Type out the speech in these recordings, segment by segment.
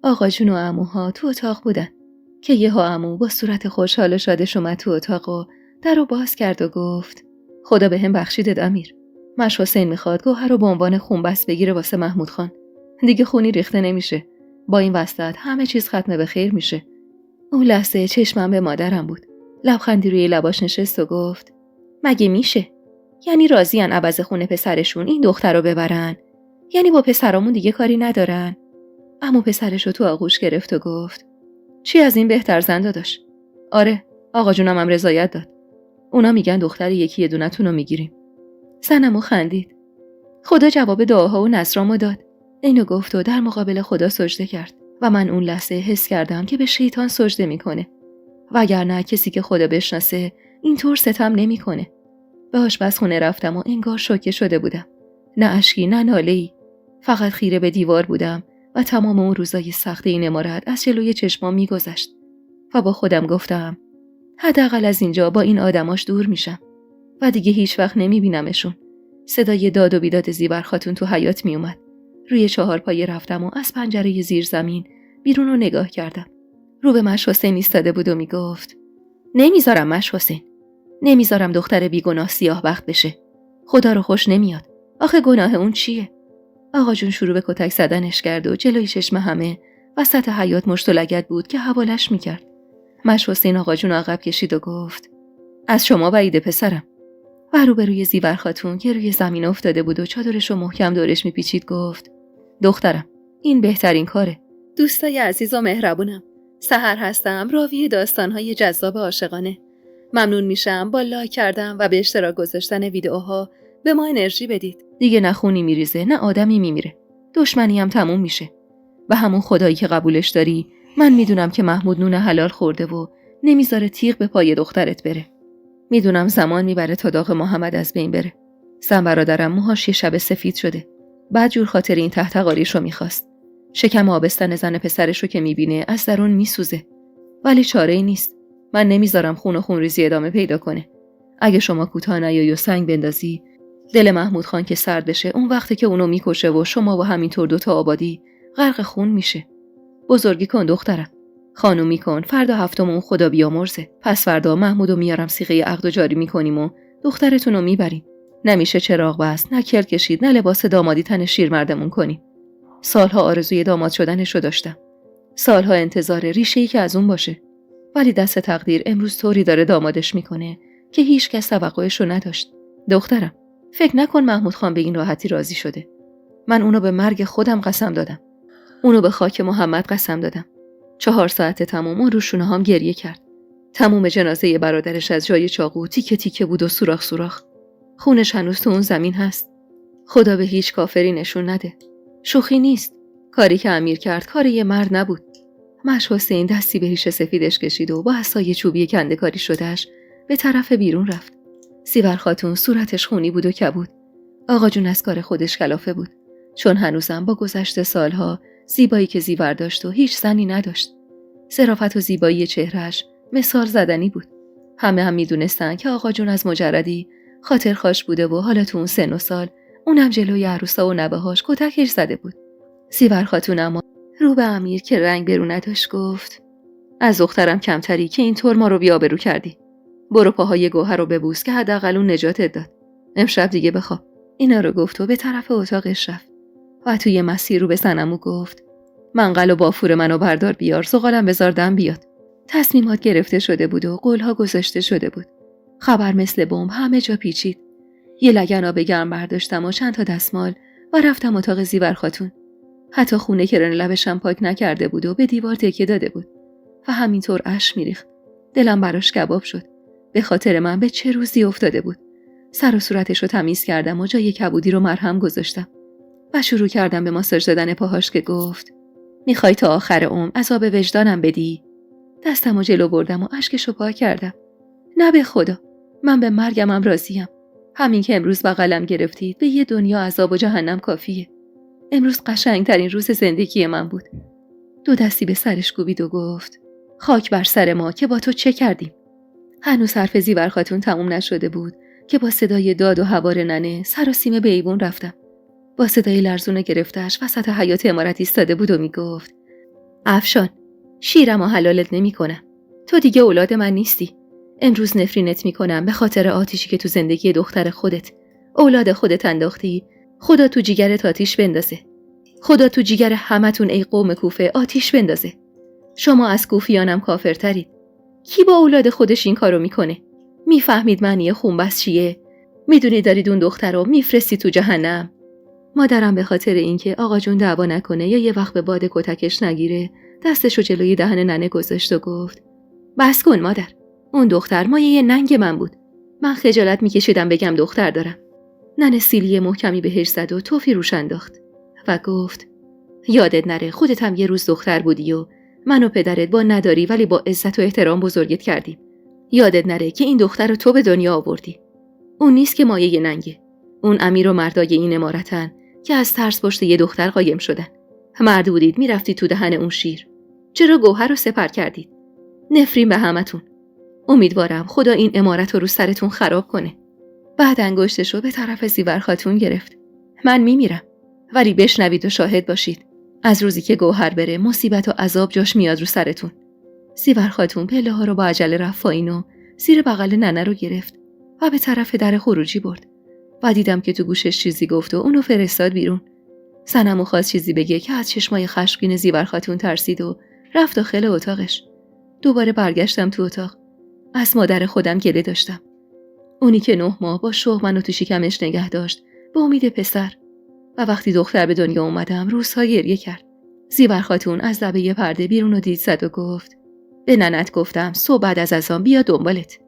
آقا جون و عموها تو اتاق بودن که یهو عمو با صورت خوشحال و شادش اومد تو اتاق و درو باز کرد و گفت خدا به هم بخشیدت امیر. مش حسین میخواد گوهر رو به عنوان خونبس بگیره واسه محمود خان. دیگه خونی ریخته نمیشه. با این وصلت همه چیز ختم به خیر میشه. اون لحظه چشمم به مادرم بود. لبخندی روی لباش نشست و گفت مگه میشه؟ یعنی راضین عوض خونه پسرشون این دختر رو ببرن؟ یعنی با پسرامون دیگه کاری ندارن؟ عمو پسرشو تو آغوش گرفت و گفت چی از این بهتر زن داداش؟ آره، آقا جونم هم رضایت داد. اونا میگن دختر یکی یه دونتون رو میگیریم. زنمو خندید. خدا جواب دعاها و نذرامو داد. اینو گفت و در مقابل خدا سجده کرد و من اون لحظه حس کردم که به شیطان سجده میکنه. وگرنه کسی که خدا بشناسه اینطور ستم نمیکنه. به آشپزخونه رفتم و انگار شوکه شده بودم. نه اشکی نه ناله‌ای. فقط خیره به دیوار بودم و تمام اون روزای سخت این امارت از جلوی چشمام میگذشت و با خودم گفتم حداقل از اینجا با این آدماش دور میشم و دیگه هیچ وقت نمیبینمشون. صدای داد و بیداد زیور خاتون تو حیاط میومد. روی چهارپایه رفتم و از پنجره زیر زمین بیرون رو نگاه کردم. رو به مش حسین ایستاده بود و میگفت نمیذارم مش حسین. نمیذارم دختر بیگناه سیاه بخت بشه. خدا رو خوش نمیاد. آخه گناه اون چیه؟ آقا جون شروع به کتک زدنش کرد و جلوی چشم همه وسط حیاط مشت و لگد بود که حوالش میکرد. مش حسین آقا جون عقب کشید و گفت از شما بعیده پسرم. و روبروی زیور خاتون که روی زمین افتاده بود و چادرشو محکم دورش میپیچید گفت دخترم این بهترین کاره. دوستای عزیز و مهربونم، سحر هستم، راوی داستانهای جذاب عاشقانه. ممنون میشم با لایک کردن و به اشتراک گذاشتن ویدیوها به ما انرژی بدید. دیگه نه خونی میریزه نه آدمی میمیره. دشمنی هم تموم میشه. و همون خدایی که قبولش داری، من میدونم که محمود نون حلال خورده و نمیذاره تیغ به پای دخترت بره. میدونم زمان میبره تا داغ محمد از بین بره. زن برادرم موهاش یه شب سفید شده. بعد جور خاطر این تحت قاریشو میخواست. شکم آبستن زن پسرشو که میبینه از درون میسوزه. ولی چاره‌ای نیست. من نمیذارم خون و خونریزی ادامه پیدا کنه. اگه شما کوتاه نیایی و سنگ بندازی، دل محمود خان که سرد بشه، اون وقتی که اونو میکشه و شما با همینطور دوتا آبادی غرق خون میشه. بزرگی کن دخترم. خانومی کن. فردا هفتم اون خدا بیامرزه. پس فردا محمودو میارم صیغه عقد جاری میکنیم و دخترتونو میبریم. نمیشه چراغ بست، نه کل کشید، نه لباس دامادی تن شیرمردمون کنیم. سالها آرزوی داماد شدنشو داشتم. سالها انتظار ریشه‌ای که از اون باشه. ولی دست تقدیر امروز طوری داره دامادش میکنه که هیچ کس توقعشو نداشت. دخترم، فکر نکن محمود خان به این راحتی راضی شده. من اونو به مرگ خودم قسم دادم. اونو به خاک محمد قسم دادم. 4 ساعت تمام اون رو شونه‌هام گریه کرد. تموم جنازه برادرش از جای چاقو تیکه تیکه بود و سوراخ سوراخ. خونش هنوز تو اون زمین هست. خدا به هیچ کافری نشون نده. شوخی نیست. کاری که امیر کرد کار یه مرد نبود. مش حسین دستی به ریش سفیدش کشید و با عصای چوبی کنده‌کاری شدهش به طرف بیرون رفت. زیور خاتون صورتش خونی بود و کبود. آقا جون از کار خودش کلافه بود. چون هنوزم با گذشت سالها زیبایی که زیور داشت و هیچ زنی نداشت. ظرافت و زیبایی چهرهش مثال زدنی بود. همه هم میدونستن که آقا جون از مجردی خاطرخواش بوده و حالا تو اون سن و سال اونم جلوی عروسا و نوه‌هاش کتکش زده بود. زیور خاتون اما رو به امیر که رنگ برو نداشت گفت از دخترم کمتری که اینطور ما رو بی‌آبرو کردی. برو پاهای گوهر رو ببوس که حداقل اون نجاتت داد. امشب دیگه بخواب. اینا رو گفت و به طرف اتاقش رفت. و توی مسیر رو به صنمو گفت منقل و بافور منو بردار بیار، زغالم بذار دم بیاد. تصمیمات گرفته شده بود و قولها گذاشته شده بود. خبر مثل بمب همه جا پیچید. یه لگن آب گرم برداشتم و چند تا دستمال و رفتم اتاق زیور خاتون. حتی خونه کرن لبشم پاک نکرده بود و به دیوار تکیه داده بود و همینطور اشک میریخت. دلم براش کباب شد. به خاطر من به چه روزی افتاده بود. سر و صورتش رو تمیز کردم و جای کبودی رو مرهم گذاشتم و شروع کردم به ماساژ دادن پاهاش که گفت میخوای تا آخر عمر عذاب وجدانم بدی؟ دستمو جلو بردم و اشکشو پاک کردم. نه به خدا، من به مرگمم راضیم. همین که امروز بغلم گرفتید به یه دنیا عذاب و جهنم کافیه. امروز قشنگترین روز زندگی من بود. 2 دستی به سرش کوبید و گفت خاک بر سر ما که با تو چه کردیم. هنوز حرف زیور خاتون تموم نشده بود که با صدای داد و هوار ننه سراسیمه به ایوون رفتم. با صدای لرزونه گرفتش وسط حیاط عمارت ایستاده بود و میگفت افشان، شیرم و حلالت نمی کنم. تو دیگه اولاد من نیستی. امروز نفرینت می کنم به خاطر آتیشی که تو زندگی دختر خودت، اولاد خودت انداختی. خدا تو جیگرت آتیش بندازه. خدا تو جیگر همتون ای قوم کوفه آتیش بندازه. شما از کوفیانم کافرترید. کی با اولاد خودش این کارو میکنه؟ میفهمید معنی خونبس چیه؟ میدونی دارید اون دختر رو میفرستی تو جهنم. مادرم به خاطر اینکه آقا جون دعوا نکنه یا یه وقت به باد کتکش نگیره دستشو جلوی دهن ننه گذاشت و گفت بس کن مادر. اون دختر مایه ننگ من بود. من خجالت میکشیدم بگم دختر دارم. ننه سیلی محکمی بهش زد و توفی روش انداخت و گفت یادت نره خودت هم یه روز دختر بودی و من و پدرت با نداری ولی با عزت و احترام بزرگت کردیم. یادت نره که این دختر رو تو به دنیا آوردی. اون نیست که مایه ننگه. اون امیر و مردای این امارتن که از ترس پشت یه دختر قایم شدن. مرد بودید میرفتی تو دهن اون شیر. چرا گوهر رو سپر کردید؟ نفرین به همتون. امیدوارم خدا این امارت رو سرتون خراب کنه. بعد انگشتش رو به طرف زیور خاتون گرفت. من میمیرم ولی بشنوید و شاهد باشید. از روزی که گوهر بره مصیبت و عذاب جاش میاد رو سرتون. زیور خاتون پله ها رو با عجله رفت پایین و زیر بغل ننه رو گرفت و به طرف در خروجی برد. و دیدم که تو گوشش چیزی گفت و اونو فرستاد بیرون. سنمو خواست چیزی بگه که از چشمای خشمگین زیور خاتون ترسید و رفت داخل اتاقش. دوباره برگشتم تو اتاق. از مادر خودم گله داشتم. اونی که 9 ماه با شوق منو تو شکمش نگه داشت به امید پسر. و وقتی دختر به دنیا اومدم روزها گریه کرد. زیور خاتون از لبه پرده بیرون رو دید زد و گفت به ننت گفتم صبح بعد از اذان بیا دنبالت.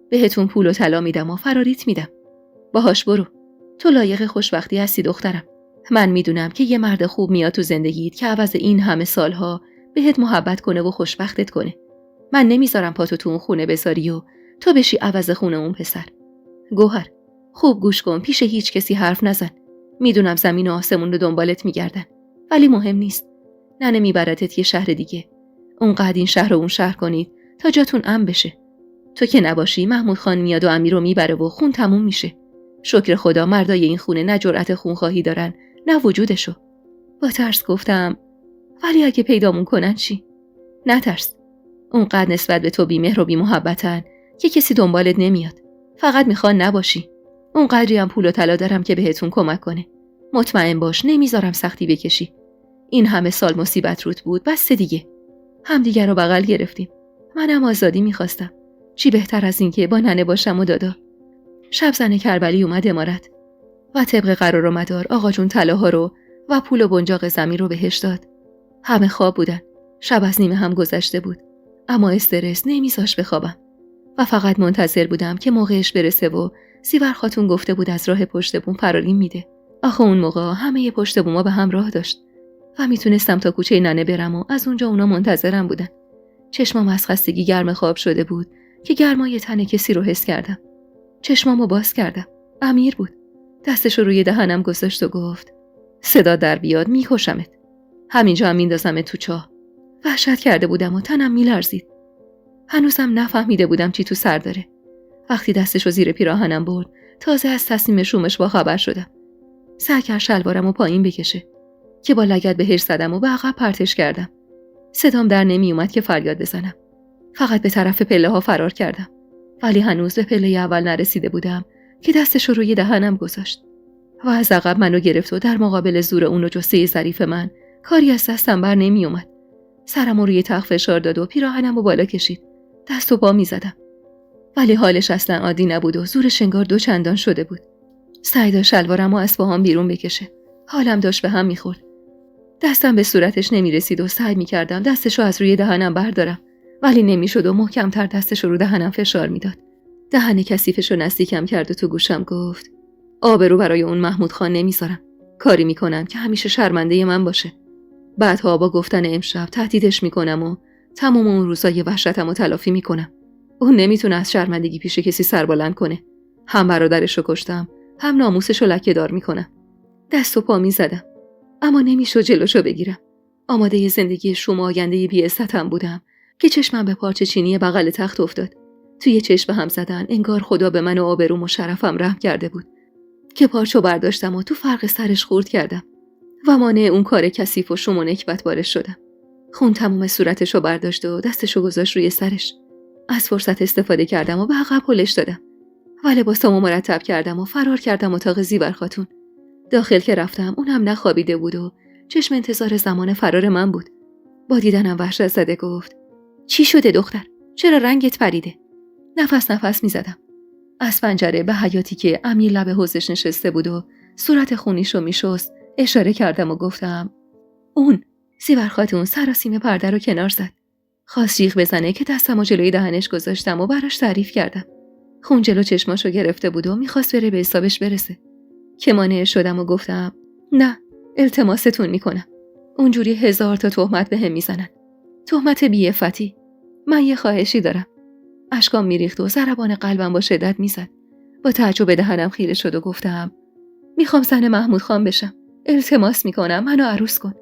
بهتون پول و طلا میدم و فراریت میدم. باهاش برو. تو لایق خوشبختی هستی دخترم. من میدونم که یه مرد خوب میاد تو زندگیت که عوض این همه سالها بهت محبت کنه و خوشبختت کنه. من نمیذارم پاتو تو اون خونه بذاری و تو بشی عوض خونه اون پسر. گوهر خوب گوش کن پیش هیچ کسی حرف نزن. میدونم زمین و آسمون رو دنبالت میگردن ولی مهم نیست. ننه میبردت یه شهر دیگه. اونقدر این شهر رو اون شهر کنید تا جاتون امن بشه. تو که نباشی محمود خان میاد و امیر رو میبره و خون تموم میشه. شکر خدا مردای این خونه نه جرأت خونخواهی دارن نه وجودشو. با ترس گفتم ولی اگه پیدامون کنن چی؟ نترس. اونقدر نسبت به تو بی‌مهر و بی‌محبتن که کسی دنبالت نمیاد. فقط میخوان نباشی. اونقدری هم پول و طلا دارم که بهتون کمک کنه. مطمئن باش نمیذارم سختی بکشی. این همه سال مصیبت روت بود بس دیگه. همدیگر رو بغل گرفتیم. منم آزادی میخواستم. چی بهتر از این که با ننه باشم و دادا. شب زن کربلی اومد امارت و طبق قرار و مدار آقا جون طلاها رو و پول و بنجاق زمین رو بهش داد. همه خواب بودن. شب از نیمه هم گذشته بود. اما استرس نمیذاش بخوابم و فقط منتظر بودم که موقعش برسه و زیور خاتون گفته بود از راه پشت بوم فراریم میده. آخه اون موقع همه پشت بوما به هم راه داشت و میتونستم تا کوچه ننه برم و از اونجا اونا منتظرم بودن. چشمام از خستگی گرم خواب شده بود که گرمای تن کسی رو حس کردم. چشمامو باز کردم. امیر بود. دستشو روی دهنم گذاشت و گفت صدا در بیاد میکشمت. همینجا هم میندازمت تو چاه. وحشت کرده بودم و تنم میلرزید. هنوزم نفهمیده بودم چی تو سر داره. وقتی دستشو زیر پیراهنم برد تازه از تصمیم شومش با خبر شدم. سعی کرد شلوارمو پایین بکشه که با لگد بهش زدم و به عقب پرتش کردم. صدام در نمی اومد که فریاد بزنم. فقط به طرف پله ها فرار کردم. ولی هنوز به پله اول نرسیده بودم که دستشو روی دهنم گذاشت و از عقب منو گرفت و در مقابل زور اون و جثه ظریف من کاری از دستم بر نمی اومد. سرمو روی تخت فشار داد و پیراهنمو بالا کشید. دست و پا می زدم. ولی حالش اصلا عادی نبود و زورش انگار 2 چندان شده بود. سعی داشت شلوارمو از پاهام بیرون بکشه. حالم داشت به هم میخورد. دستم به صورتش نمیرسید و سعی میکردم دستشو از روی دهنم بردارم ولی نمیشد و محکم‌تر دستشو رو دهنم فشار میداد. دهن کثیفشو نزدیکم کرد و تو گوشم گفت آبرو برای اون محمود خان نمیذارم. کاری میکنم که همیشه شرمنده من باشه. بعدها با گفتن امشب تهدیدش میکنم و تمام اون روزای وحشتمو تلافی میکنم. اون نمیتونه از شرمندگی پیش کسی سربلند کنه. هم برادرشو کشتم هم ناموسشو لکه‌دار میکنم. دست و پا میزدم اما نمیشد جلوشو بگیرم. آماده زندگی شوم و آینده بی‌عزتم بودم که چشمم به پارچه چینی بغل تخت افتاد. توی چشم هم زدن انگار خدا به من و آبروم و شرفم رحم کرده بود که پارچو برداشتم و تو فرق سرش خورد کردم و مانع اون کار کثیف و شوم و نکبت بارش شدم. خون تموم صورتشو برداشت و دستشو گذاشت روی سرش. از فرصت استفاده کردم و به عقب هلش دادم و لباسامو مرتب کردم و فرار کردم اتاق زیور خاتون. داخل که رفتم اونم نخوابیده بود و چشم انتظار زمان فرار من بود. با دیدنم وحشت زده گفت: چی شده دختر؟ چرا رنگت پریده؟ نفس میزدم. از پنجره به حیاطی که امیر لب حوضش نشسته بود و صورت خونیشو میشست اشاره کردم و گفتم: اون. زیور خاتون سراسیمه پرده رو کنار زد. خواست جیغ بزنه که دستمو جلوی دهنش گذاشتم و براش تعریف کردم. خون جلو چشماشو گرفته بود و میخواست بره به حسابش برسه. که مانع شدم و گفتم: نه، التماستون میکنم. اونجوری 1000 تا تهمت بهم میزنن. تهمت بی‌عفتی. من یه خواهشی دارم. اشکام میریخت و ضربان قلبم با شدت میزد. با تعجب به دهنم خیره شد و گفتم: میخوام زن محمود خان بشم. التماس میکنم منو عروس کن.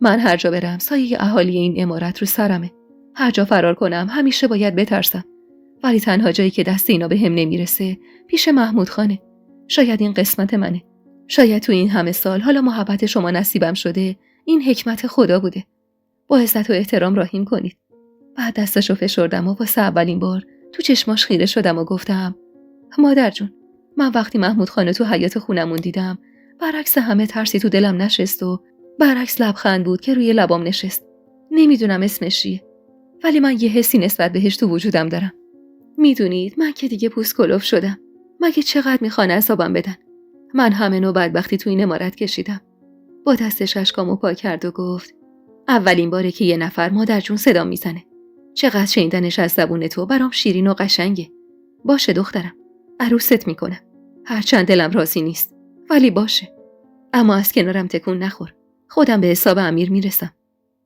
من هر جا برم سایه اهالی این عمارت رو سرمه. هر جا فرار کنم همیشه باید بترسم. ولی تنها جایی که دست اینا به هم نمیرسه پیش محمود خانه. شاید این قسمت منه. شاید تو این همه سال حالا محبت شما نصیبم شده. این حکمت خدا بوده. با عزت و احترام راهیم کنید. بعد دستشو فشردم و واسه اولین بار تو چشماش خیره شدم و گفتم: مادر جون، من وقتی محمود خانه تو حیاط خونمون دیدم برعکس همه ترسی تو دلم نشست و برعکس لبخند بود که روی لبام نشست. نمیدونم اسمش چیه، ولی من یه حسی نسبت بهش تو وجودم دارم. میدونید من که دیگه پوست کلوف شدم. مگه چقدر میخوان عذابم بدن؟ من همه نوع بدبختی تو این عمارت کشیدم. با دستش اشکامو پاک کرد و گفت: اولین باره که یه نفر مادر جون صدا میزنه. چقدر شنیدنش از زبون تو برام شیرین و قشنگه. باشه دخترم، عروست میکنم. هرچند دلم راضی نیست، ولی باشه. اما از کنارم تکون نخور. خودم به حساب امیر میرسم.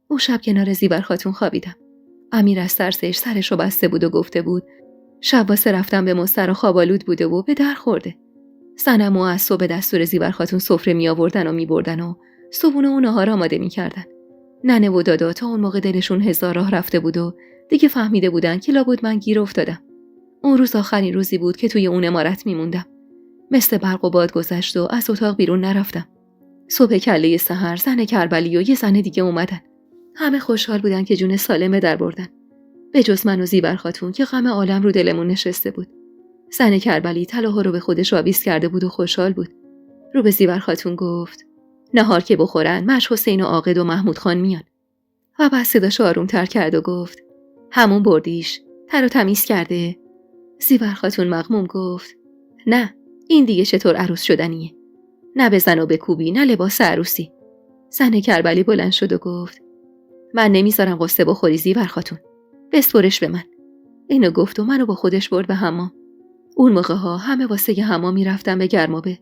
اون شب کنار زیور خاتون خوابیدم. امیر از ترسش سرشو بسته بود و گفته بود شب واسه رفتن به مستر و خوابالود بوده و به در خورده. صنمو از صبح دستور زیور خاتون سفره می آوردن و می بردن و صبحونه و نهار آماده می کردن. ننه و دادا تا اون موقع دلشون 1000 راه رفته بود و دیگه فهمیده بودن که لابد من گیر افتادم. اون روز آخرین روزی بود که توی اون عمارت می موندم. مثل برق و باد گذشت و از اتاق بیرون نرفتم. صبح کله سحر زن کربلی و یه زن دیگه اومدن. همه خوشحال بودن که جون سالم در بردن. به جز من و زیور خاتون که غم عالم رو دلمون نشسته بود. زن کربلی طلاها رو به خودش آویز کرده بود و خوشحال بود. رو به زیور خاتون گفت: نهار که بخورن مش حسین و عاقد و محمود خان میان. و بعد صداشو آرومتر کرد و گفت: همون بردیش، تر و تمیز کرده. زیور خاتون مغموم گفت: نه، این دیگه چطور عروس شدنیه؟ نه بزن و بکوبی نه لباس عروسی. زن کربلی بلند شد و گفت: من نمیذارم قصه بخوری زیور خاتون. بسپرش به من. اینو گفت و منو با خودش برد به حمام. اون موقع ها همه واسه حمام میرفتن به گرمابه.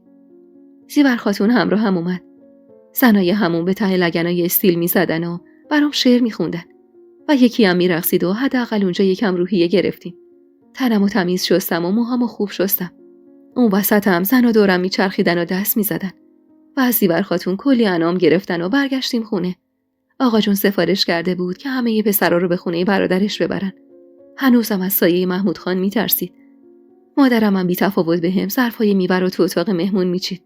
زیور خاتون همراه هم اومد. زنای حموم به ته لگنای استیل میزدن و برام شعر میخوندن و یکی هم میرقصید و حداقل اونجا یکم روحیه گرفتیم. تنمو تمیز شستم و موهامو خوب شستم. اون وسط هم زنا دورم میچرخیدن و دست میزدن و از زیور خاتون کلی انعام گرفتن و برگشتیم خونه. آقا جون سفارش کرده بود که همه پسرا رو به خونه برادرش ببرن. هنوزم از سایه محمود خان میترسید. مادرم هم بی تفاوت بهم ظرفای میوه رو تو اتاق مهمون میچید.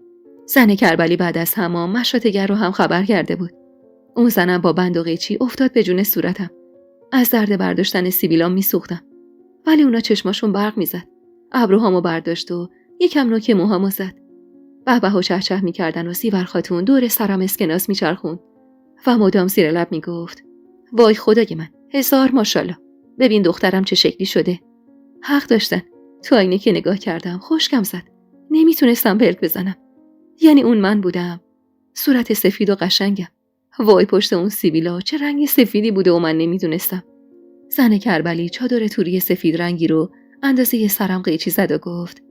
زن کربلی بعد از حمام مشاطگر رو هم خبر کرده بود. اون زنم با بند و قیچی افتاد به جون صورتم. از درد برداشتن سیبیلام میسوختم. ولی اونا چشماشون برق میزد. ابروهامو برداشت و یکم نوک موهامو زد. بهبه و چهچه میکردن و زیور خاتون دور سرم اسکناس میچرخوند و مدام زیر لب میگفت: وای خدای من، 1000 ماشاءالله. ببین دخترم چه شکلی شده. حق داشتن. تو آینه که نگاه کردم خشکم زد. نمیتونستم پلک بزنم. یعنی اون من بودم. صورت سفید و قشنگم. وای پشت اون سیبیلا چه رنگ سفیدی بوده و من نمیدونستم. زن کربلی چادر توری سفید رنگی رو اندازه سرم قیچی زد و گفت: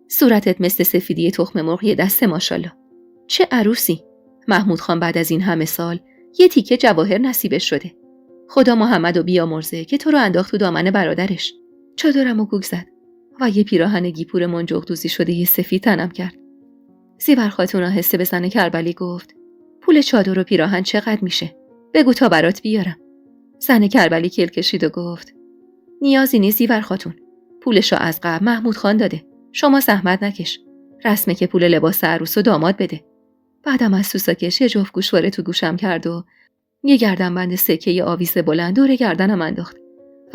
صورتت مثل سفیدی تخم مرغ یه دسته ماشاءالله. چه عروسی. محمود خان بعد از این همه سال یه تیکه جواهر نصیبش شده. خدا محمدو بیامرزه که تو رو انداخت تو دامن برادرش. چادرمو گوگ زد و یه پیراهن گیپور منجوق دوزی شده یه سفید تنم کرد. زیور خاتون آهسته به زن کربلی گفت: پول چادر و پیراهن چقدر میشه؟ بگو تا برات بیارم. زن کربلی کل کشید و گفت: نیازی نیست زیور خاتون. پولشو از قبل محمود خان داده. شما زحمت نکش. رسمه که پول لباس عروس و داماد بده. بعدم از سوساکش یه جفت گوشواره تو گوشم کرد و یه گردنبند سکه آویز بلند دور گردنم انداخت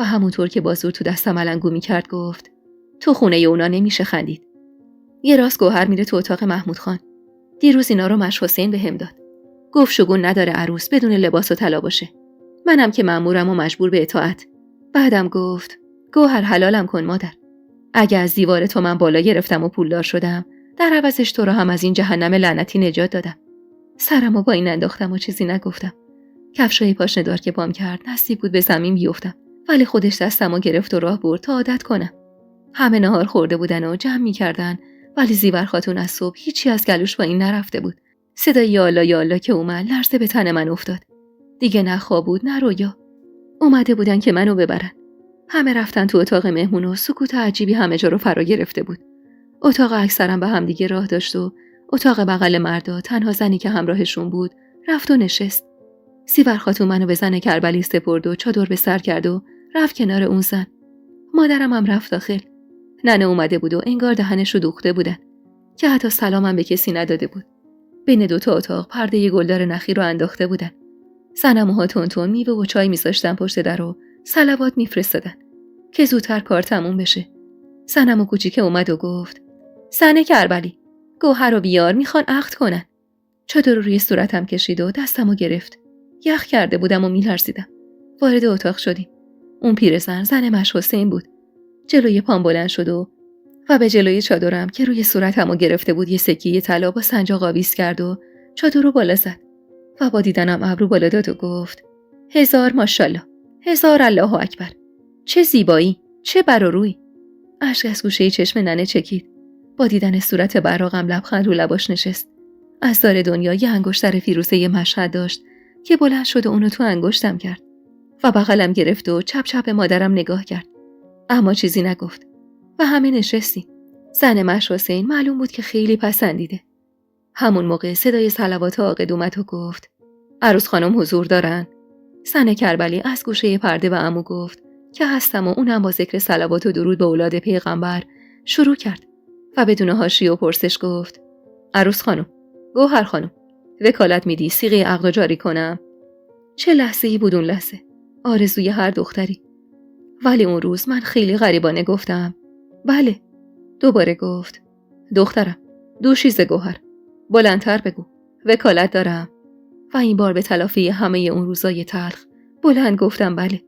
و همونطور که بازور تو دستم علنگو می‌کرد گفت تو خونه اونا نمیشه خندید. یه راست گوهر میره تو اتاق محمود خان. دیروز اینا رو مش حسین بهم داد. گفت شگون نداره عروس بدون لباس و طلا باشه. منم که مأمورم و مجبور به اطاعت. بعدم گفت گوهر حلالم کن مادر. اگه از دیوار تو من بالا گرفتم و پولدار شدم، در عوضش تو رو هم از این جهنم لعنتی نجات دادم. سرمو با این انداختم و چیزی نگفتم. کفشای پاشنه‌دار که پام کرد نصیب بود به زمین بیفتم، ولی خودش دستمو گرفت و راه برد تا عادت کنم. همه نهار خورده بودن و جمع می‌کردن، ولی زیور خاتون از صبح هیچی از گلوش با این نرفته بود. صدای یالا یالا که اومد لرزه به تن من افتاد. دیگه نه خواب بود نه رویا. اومده بودن که منو ببرن. همه رفتن تو اتاق مهمون و سکوت عجیبی همه جا رو فرا گرفته بود. اتاق اکثرا به هم دیگه راه داشت و اتاق بغل مردا تنها زنی که همراهشون بود رفت و نشست. زیور خاتون منو به زن کربلی سپرد و چادر به سر کرد و رفت کنار اون زن. مادرم هم رفت داخل. ننه اومده بود و انگار دهنش رو دوخته بودن که حتی سلامم به کسی نداده بود. بین دوتا اتاق پرده گلدار نخی رو انداخته بودن. صنموها تون میوه و چای میذاشتن پشت در و صلوات میفرستادن که زودتر کار تموم بشه. صنمو کوچیکه اومد و گفت زن کربلی گوهر رو بیار میخوان عقد کنن. چادر رو روی صورتم کشید و دستمو گرفت. یخ کرده بودم و میلرزیدم. وارد اتاق شدیم. اون پیرزن زن مش حسین بود. جلوی پام بلند شد و به جلوی چادرم که روی صورتمو گرفته بود یه سکه طلا با سنجاق آویز کرد و چادر رو بالا زد و با دیدنم ابرو بالا داد و گفت 1000 ماشاءالله، 1000 الله اکبر. چه زیبایی، چه بر و روی. اشک از گوشه چشم ننه چکید. با دیدن صورت براقم لبخند رو لباش نشست. از دار دنیا یه انگشتر فیروزه مشهد داشت که بلند شد و اونو تو انگشتم کرد و بغلم گرفت و چپ چپ مادرم نگاه کرد، اما چیزی نگفت و همه نشستیم. زن مش حسین معلوم بود که خیلی پسندیده. همون موقع صدای صلوات عاقد اومد و گفت عروس خانم حضور دارن؟ زن کربلی از گوشه پرده به عمو گفت که هستم و اونم با ذکر صلوات و درود به اولاد پیغمبر شروع کرد و بدون حاشیه و پرسش گفت عروس خانم، گوهر خانم، وکالت میدی صیغه عقد رو جاری کنم؟ چه لحظه‌ای بود اون لحظه، آرزوی هر دختری. ولی اون روز من خیلی غریبانه گفتم بله. دوباره گفت دخترم، دوشیزه گوهر، بلندتر بگو، وکالت دارم. و این بار به تلافی همه اون روزای تلخ بلند گفتم بله.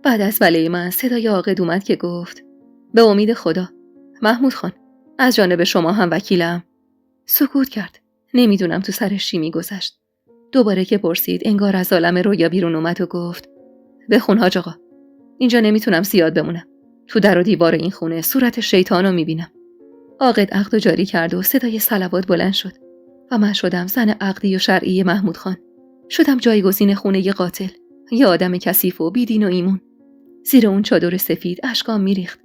بعد از بله من صدای عاقد اومد که گفت به امید خدا محمود خان، از جانب شما هم وکیلم. سکوت کرد. نمیدونم تو سرش چی میگذشت. دوباره که پرسید انگار از عالم رویا بیرون اومد و گفت بخون حاج آقا، اینجا نمیتونم زیاد بمونم. تو در و دیوار این خونه صورت شیطانو میبینم. عاقد عقد جاری کرد و صدای صلوات بلند شد و من شدم زن عقدی و شرعی محمود خان. شدم جایگزین خونه ی قاتل، یه آدم کثیف و بیدین و ایمون. زیر اون چادر سفید اشکام میریخت.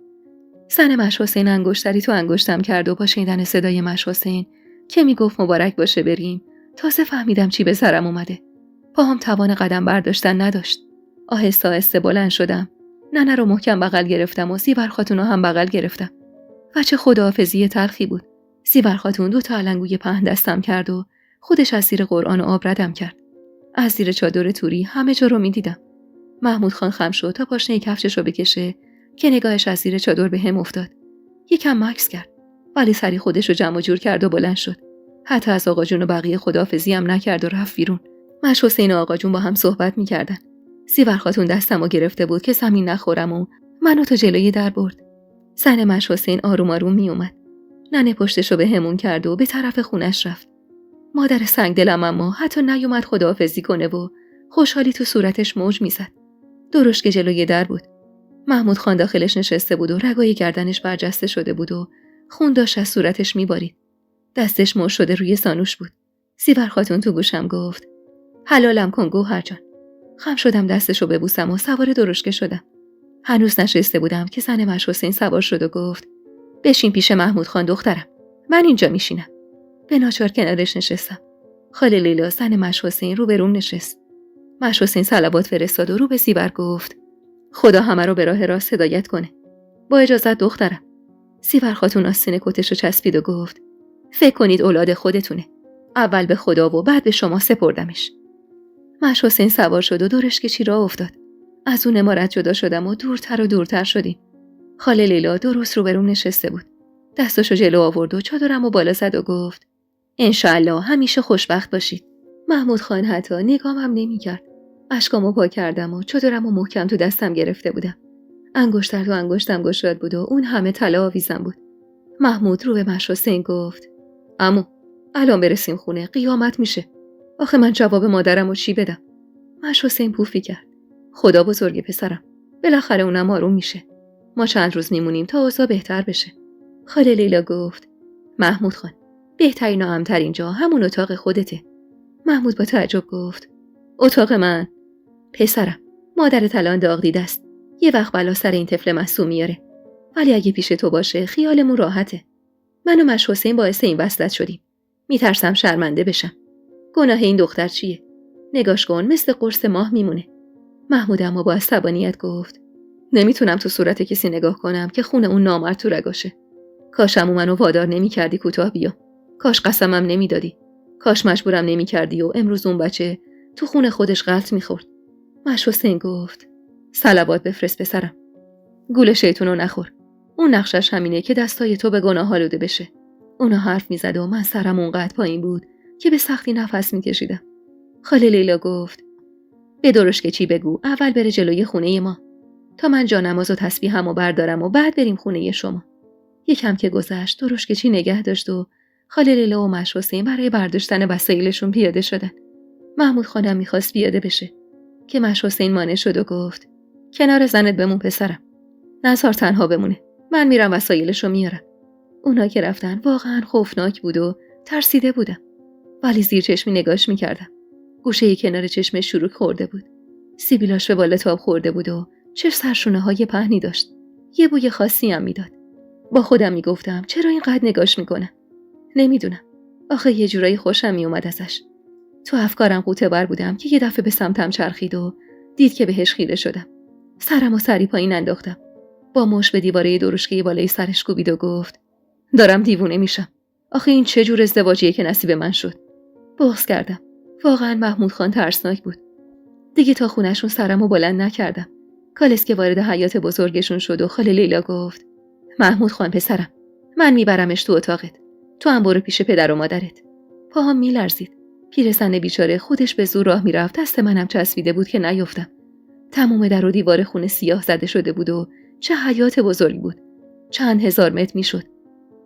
زن مش حسین انگشتری تو انگشتم کرد و با شنیدن صدای مش حسین که میگفت مبارک باشه بریم، تازه فهمیدم چی به سرم اومده. پاهم توان قدم برداشتن نداشت. آهسته آهسته بلند شدم. ننه رو محکم بغل گرفتم و زیور خاتون رو هم بغل گرفتم. و چه خداحافظی تلخی بود. زیور خاتون 2 علنگوی پهن دستم کرد و خودش از زیر قرآن و آب ردم کرد. از زیر چادر توری همه جا رو میدیدم. محمود خان خم شد تا پاشنه کفشش رو بکشه که نگاهش از زیر چادر به هم افتاد. یکم مکث کرد، ولی سری خودش رو جمع و جور کرد و بلند شد. حتی از آقا جون و بقیه خداحافظی هم نکرد و رفت بیرون. مش حسین و آقا جون با هم صحبت می‌کردن. زیور خاتون دستمو گرفته بود که زمین نخورم و منو تا جلوی در برد. زن مش حسین آروم آروم می اومد. ننه پشتشو به همون کرد و به طرف خونش رفت. مادر سنگ دلم اما حتی نیومد خداحافظی کنه و خوشحالی تو صورتش موج میزد. درشت که جلوی در بود. محمود خان داخلش نشسته بود و رگای گردنش برجسته شده بود و خون داشت از صورتش میبارید. دستش مو شده روی زانوش بود. زیور خاتون تو گوشم گفت حلالم کن گوهر جان. خم شدم دستشو ببوسم و سوار درشکه شدم. هنوز نشسته بودم که زن مش حسین سوار شد و گفت بشین پیش محمود خان دخترم، من اینجا میشینم. به ناچار کنارش نشستم. خاله لیلا زن مش حسین رو به روم نشست. مش حسین صلوات فرستاد و رو به زیور گفت خدا همه رو به راه راست هدایت کنه. با اجازت دخترم. زیور خاتون آستین کتش رو چسبید و گفت فکر کنید اولاد خودتونه. اول به خدا و بعد به شما سپردمش. مش حسین سوار شد و دورش که چی راه افتاد. از اون عمارت جدا شدم و دورتر و دورتر شدیم. خاله لیلا درست روبروم نشسته بود. دستاشو جلو آورد و چادرمو بالا زد و گفت انشالله همیشه خوشبخت باشید. محمود خان حتی نگام هم نمی‌کرد. اشکامو پاک کردم و چادرمو محکم تو دستم گرفته بودم. انگشتر تو انگشتم گشاد بود و اون همه طلا آویزم بود. محمود رو به مش حسین گفت عمو الان برسیم خونه قیامت میشه. آخه من جواب مادرمو چی بدم؟ مش حسین پوفی کرد. خدا بزرگه پسرم. بالاخره اونم آروم میشه. ما چند روز میمونیم تا اوضاع بهتر بشه. خاله لیلا گفت محمود خان بهترین و امترین جا همون اتاق خودته. محمود با تعجب گفت اتاق من؟ پسرم مادرت الان داغ دیده است. یه وقت بلا سر این طفل معصوم میاره. ولی اگه پیش تو باشه خیالمون راحته. من و مش حسین باعث این وصلت شدیم. میترسم شرمنده بشم. گناه این دختر چیه؟ نگاش کن مثل قرص ماه میمونه. محمود اما با عصبانیت گفت نمیتونم تو صورت کسی نگاه کنم که خون اون نامرد تو رگاشه. کاش عمو منو وادار نمی‌کردی کوتاه بیام. کاش قسمم نمیدادی. کاش مجبورم نمی‌کردی و امروز اون بچه تو خون خودش غلط می‌خورد. مش حسین گفت صلوات بفرست پسرم. گول شیطونو نخور. اون نقشش همینه که دستای تو به گناه آلوده بشه. اونا حرف می‌زد و من سرم اونقدر پایین بود که به سختی نفس می‌کشیدم. خاله لیلا گفت به درشکه چی بگو اول بره جلوی خونه ما تا من جانماز و تسبیحمو بردارم و بعد بریم خونه شما. یکم که گذشت درشکه چی نگه داشت و خاله لیلا و مش حسین برای برداشتن وسایلشون پیاده شدن. محمود خانم میخواست پیاده بشه که مش حسین مانع شد و گفت کنار زنت بمون پسرم. نزار تنها بمونه. من میرم وسایلشو میارم. اونا که رفتن واقعا خوفناک بود و ترسیده بودم. ولی زیر چشمی نگاش میکردم. گوشه کنار چشمش شروع خورده بود. سیبیلاش به بالا تاب خورده بود و چه سرشونه های پهنی داشت. یه بوی خاصی هم میداد. با خودم میگفتم چرا اینقدر نگاش میکنم؟ نمیدونم. آخه یه جورایی خوشم میومد ازش. تو افکارم قوطه بر بودم که یه دفعه به سمتم چرخید و دید که بهش خیره شدم. سرم و سری پایین انداختم. با مشت به دیواره درشکه بالای سرش کوبید و گفت دارم دیوونه میشم. آخه این چه جور ازدواجیه که نصیب من شد؟ بغض کردم. واقعا محمود خان ترسناک بود. دیگه تا خونه‌شون سرمو بلند نکردم. کالس که وارد حیاط بزرگشون شد و خاله لیلا گفت محمود خان پسرم من میبرمش تو اتاقت. تو هم برو پیش پدر و مادرت. پاهم میلرزید. پیرزن بیچاره خودش به زور راه میرفت. دست منم چسبیده بود که نیفتم. تمام در و دیوار خونه سیاه زده شده بود و چه حیاط بزرگ بود. چند هزار متر میشد.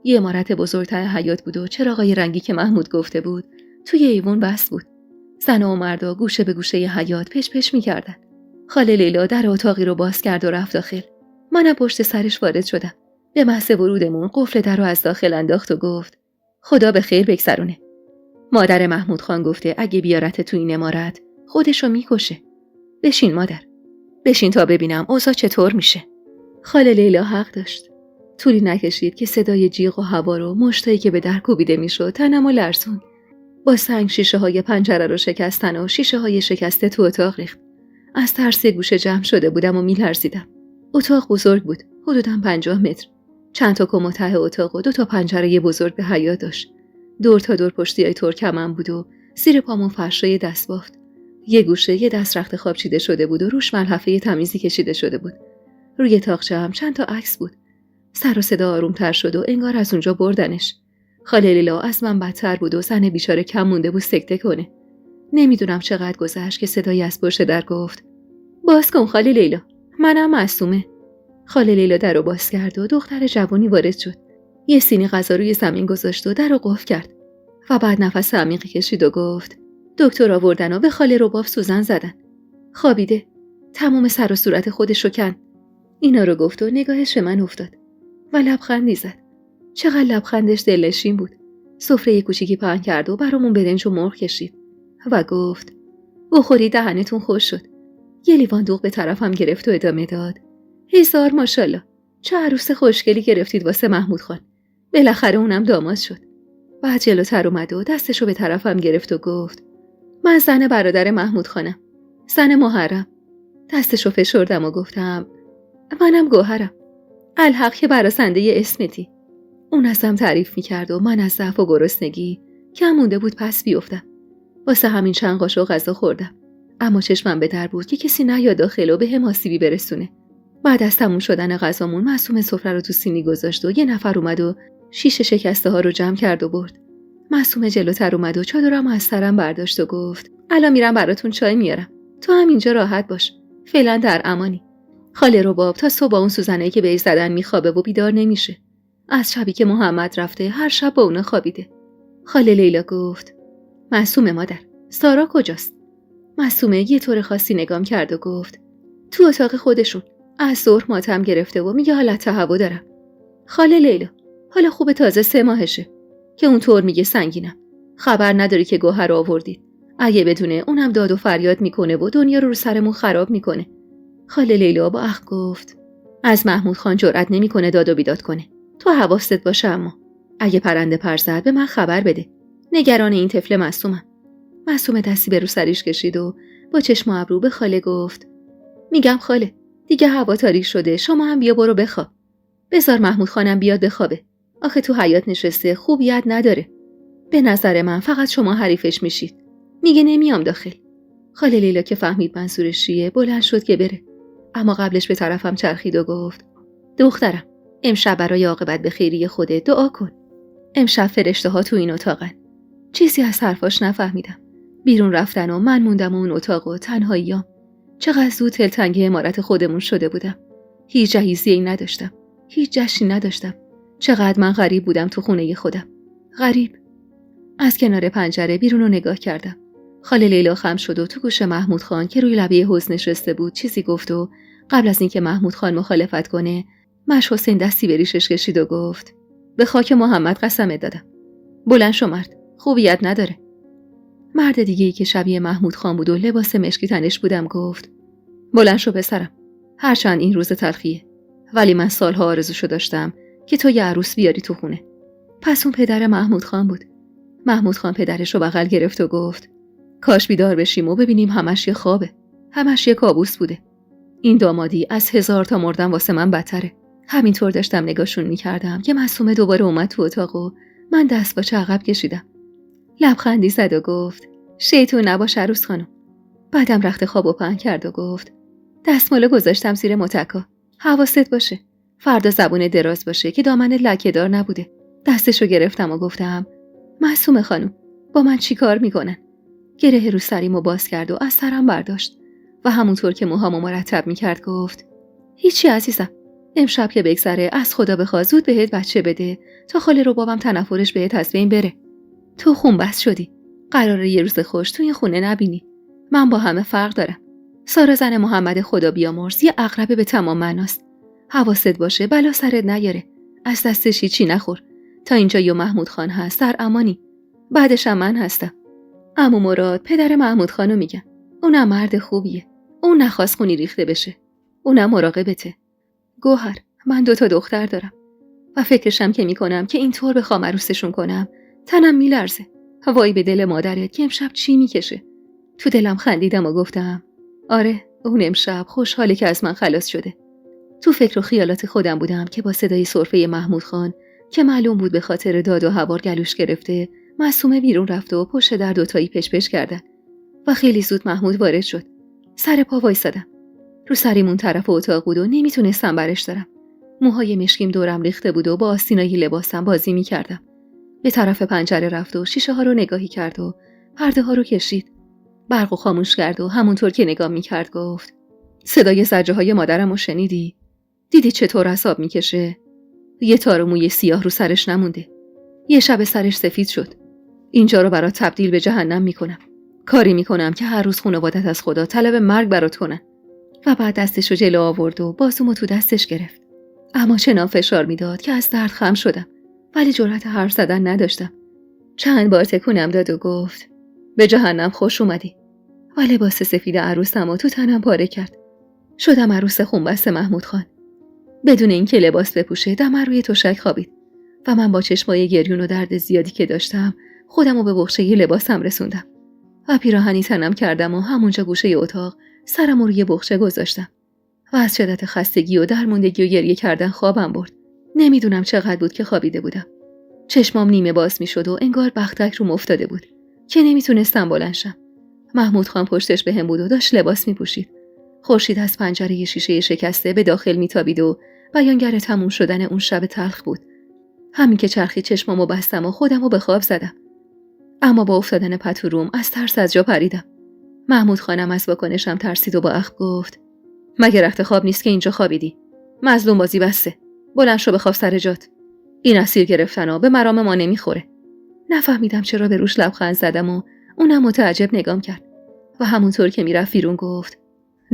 یه عمارت بزرگ ته حیاط بود و چراغای رنگی که محمود گفته بود توی ایوون بس بود. زن و مردا گوشه به گوشه حیاط پش پش میکردن. خاله لیلا در اتاقی رو باز کرد و رفت داخل. منم پشت سرش وارد شدم. به محض ورودمون قفل در رو از داخل انداخت و گفت خدا به خیر بگذرونه. مادر محمود خان گفته اگه بیارت تو این عمارت خودشو میکشه. بشین مادر. بشین تا ببینم اوضاع چطور میشه. خاله لیلا حق داشت. طولی نکشید که صدای جیغ و هوا رو مشتایی که به در کوبیده میشد تنمو لرزون. با سنگ شیشه های پنجره رو شکستن و شیشه های شکسته تو اتاق ریخت. از ترس گوشه جمع شده بودم و میلرزیدم. اتاق بزرگ بود. حدوداً 50 متر. چند تا کم ته اتاق و 2 تا پنجره بزرگ به حیاط داشت. دور تا دور پشتیای ترکمن بود و زیر پامون فرشای دستبافت. یه گوشه یه دست رخت خواب چیده شده بود و روش ملحفه تمیزی کشیده شده بود. روی تاقچه هم چند تا عکس بود. سر و صدا آرومتر شد و انگار از اونجا بردنش. خاله لیلا از من بدتر بود و زن بیچاره کم مونده بود سکته کنه. نمیدونم چقدر گذشت که صدایی از پشت در گفت باز کن خاله لیلا. منم معصومه. خاله لیلا در رو باز کرد و دختر جوانی وارد شد. یه سینی غذا روی زمین گذاشت و در رو قفل کرد و بعد نفس عمیقی کشید و گفت دکتر آوردن و به خاله رباب سوزن زدن. خوابیده. تمام سر و صورت خودش رو کند. اینا رو گفت و نگاهش به من افتاد و لبخندی زد. چقدر لبخندش دلنشین بود. سفره کوچیکی پهن کرد و برامون برنج و مرغ کشید و گفت بخوری دهنتون خوش شد. یه لیوان دوغ به طرفم گرفت و ادامه داد 1000 ماشاءالله. چه عروس خوشگلی گرفتید واسه محمود خان. بالاخره اونم داماد شد. بعد جلوتر اومد و دستشو به طرفم گرفت و گفت من زن برادر محمود خانم. زن محرم. دستشو فشردم و گفتم منم گوهرم. الحق که براسنده اسمتی. اون ازم تعریف میکرد و من از ضعف و گرسنگی کم مونده بود پس بیفتم. واسه همین چند قاشق غذا خوردم. اما چشمم به در بود که کسی نیاد داخل و به هم آسیبی برسونه. بعد از تموم شدن غذامون معصومه سفره رو تو سینی گذاشت و یه نفر اومد و شیشه شکسته ها رو جمع کرد و برد. معصومه جلوتر اومد و چادرم از سرم برداشت و گفت الان میرم براتون چای میارم. تو هم اینجا راحت باش. فعلا در امانی. خاله رباب تا صبح با اون سوزنایی که بهش زدن میخوابه و بیدار نمیشه. از شبی که محمد رفته هر شب با اونا خوابیده. خاله لیلا گفت معصومه مادر، سارا کجاست؟ معصومه یه طور خاصی نگام کرد و گفت تو اتاق خودشون. از ظهر ماتم گرفته و میگه حالت تهوع دارم. خاله لیلا، حالا خوبه تازه 3 ماهشه که اونطور میگه سنگینم. خبر نداری که گوهر آوردید. اگه بدونه اونم داد و فریاد میکنه و دنیا رو سرمون خراب میکنه. خاله لیلا با اخ گفت از محمود خان جرئت نمیکنه داد و بیداد کنه. تو حواست باشه، اما اگه پرنده پر زد به من خبر بده. نگران این طفل معصومم. معصومه دستی به رو سریش کشید و با چشم و ابرو به خاله گفت میگم خاله، دیگه هوا تاریک شده، شما هم بیا برو بخواب. بذار محمود خانم بیاد بخوابه. آخه تو حیاط نشسته، خوبیت نداره. به نظر من فقط شما حریفش میشید. میگه نمیام داخل. خاله لیلا که فهمید منظورش چیه بلند شد که بره. اما قبلش به طرفم چرخید و گفت دخترم، امشب برای عاقبت به خیری خودت دعا کن. امشب فرشته ها تو این اتاقن. چیزی از حرفاش نفهمیدم. بیرون رفتن و من موندم و اون اتاق و تنهاییام. چقدر زود تلتنگ عمارت خودمون شده بودم. هیچ جهیزیه‌ای نداشتم. هیچ جشنی نداشتم. چقدر من غریب بودم تو خونه خودم. غریب. از کنار پنجره بیرون رو نگاه کردم. خاله لیلا خم شد و تو گوش محمود خان که روی لبه حوض نشسته بود چیزی گفت و قبل از اینکه محمود خان مخالفت کنه مش حسین دستی به ریشش کشید و گفت به خاک محمد قسمت دادم. بلند شو مرد، خوبیت نداره. مرد دیگه‌ای که شبیه محمود خان بود و لباس مشکی تنش بودم گفت بلند شو پسرم. هرچند این روز تلخیه، ولی من سالها آرزوشو داشتم که تو یه عروس بیاری تو خونه. پس اون پدر محمود خان بود. محمود خان پدرش رو بغل گرفت و گفت کاش بیدار بشیم و ببینیم همش یه خوابه. همش یه کابوس بوده. این دامادی از 1000 تا مردن واسه من بدتره. همینطور داشتم نگاهشون میکردم که معصومه دوباره اومد تو اتاق و من دست با عقب کشیدم. لبخندی زد و گفت شیطون نباش عروس خانم. بعدم رخت خوابو پهن کرد و گفت دستمالو گذاشتم زیر متکا. حواست باشه. فردا زبون دراز باشه که دامن لکه‌دار نبوده. دستشو گرفتم و گفتم معصومه خانم، با من چی کار میکنن؟ گره رو سریمو باز کرد و از سرم برداشت و همونطور که موهامو مرتب میکرد گفت هیچی عزیزم. امشب که بگذره از خدا بخواد زود بهت بچه بده تا خاله رو بابام تنفرش بهت از بین بره. تو خون بس شدی. قراره یه روز خوش تو این خونه نبینی. من با همه فرق دارم. سارا زن محمد خدا بیامرز یه عقربه به تمام معناست. حواست باشه بلا سرت نیاره. از دستش چی نخور. تا اینجا یه محمود خان هست در امانی. بعدش هم من هستم. عمو مراد پدر محمود خانو میگن. اونم مرد خوبیه. اون نخواست خونی ریخته بشه. اونم مراقبته. گوهر، من 2 تا دختر دارم و فکرشم که میکنم که اینطور بخوام عروسشون کنم تنم میلرزه. وای به دل مادرت که امشب چی میکشه. تو دلم خندیدم و گفتم آره، اون امشب خوشحاله که از من خلاص شده. تو فکر و خیالات خودم بودم که با صدای سرفه محمود خان که معلوم بود به خاطر داد و هوار گلوش گرفته معصومه بیرون رفت و پشت در 2 تایی پش کردن و خیلی زود محمود وارد شد. سر پا وایسادم. رو سریمون طرف اتاق بود و نمیتونستم برش دارم. موهای مشکیم دورم ریخته بود و با آستینای لباسم بازی میکردم. به طرف پنجره رفت و شیشه ها رو نگاهی کرد و پرده ها رو کشید. برقو خاموش کرد و همونطور که نگاه میکرد گفت صدای زجه های مادرم رو شنیدی؟ دیدی چطور عصاب میکشه؟ یه تار موی سیاه رو سرش نمونده. یه شب سرش سفید شد. اینجا رو برات تبدیل به جهنم میکنم. کاری میکنم که هر روز خانوادت از خدا طلب مرگ برات کنن. و بعد دستشو جلو آورد و بازومو تو دستش گرفت. اما چنان فشار میداد که از درد خم شدم، ولی جرأت حرف زدن نداشتم. چند بار تکونم داد و گفت به جهنم خوش اومدی. و لباس سفید عروسمو تو تنم پاره کرد. شدم عروس خونبست محمود خان. بدون اینکه لباس بپوشه دم روی تشک خوابید و من با چشمای گریون و درد زیادی که داشتم خودمو به بخچه لباسم رسوندم و پیراهنی تنم کردم و همونجا گوشه اتاق سرمو روی بخچه گذاشتم و از شدت خستگی و درموندگی و گریه کردن خوابم برد. نمیدونم چقدر بود که خوابیده بودم. چشمام نیمه باز میشد و انگار بختک روم افتاده بود که نمیتونستم بلند شم محمود خان پشتش بهم بود و داشت لباس می‌پوشید. خورشید از پنجره شیشه شکسته به داخل میتابید و بیانگر تموم شدن اون شب تلخ بود. همین که چرخی چشمامو بستم و خودمو به خواب زدم. اما با افتادن پتو روم از ترس از جا پریدم. محمود خانم از واکنشم ترسید و با اخم گفت: مگه رخت خواب نیست که اینجا خوابیدی؟ مظلوم بازی بسته. بلند شو بخواب سر جات. این اسیر گرفتنا به مرام ما نمیخوره. نفهمیدم چرا به روش لبخند زدم و اونم متعجب نگام کرد و همونطور که میرفت بیرون گفت: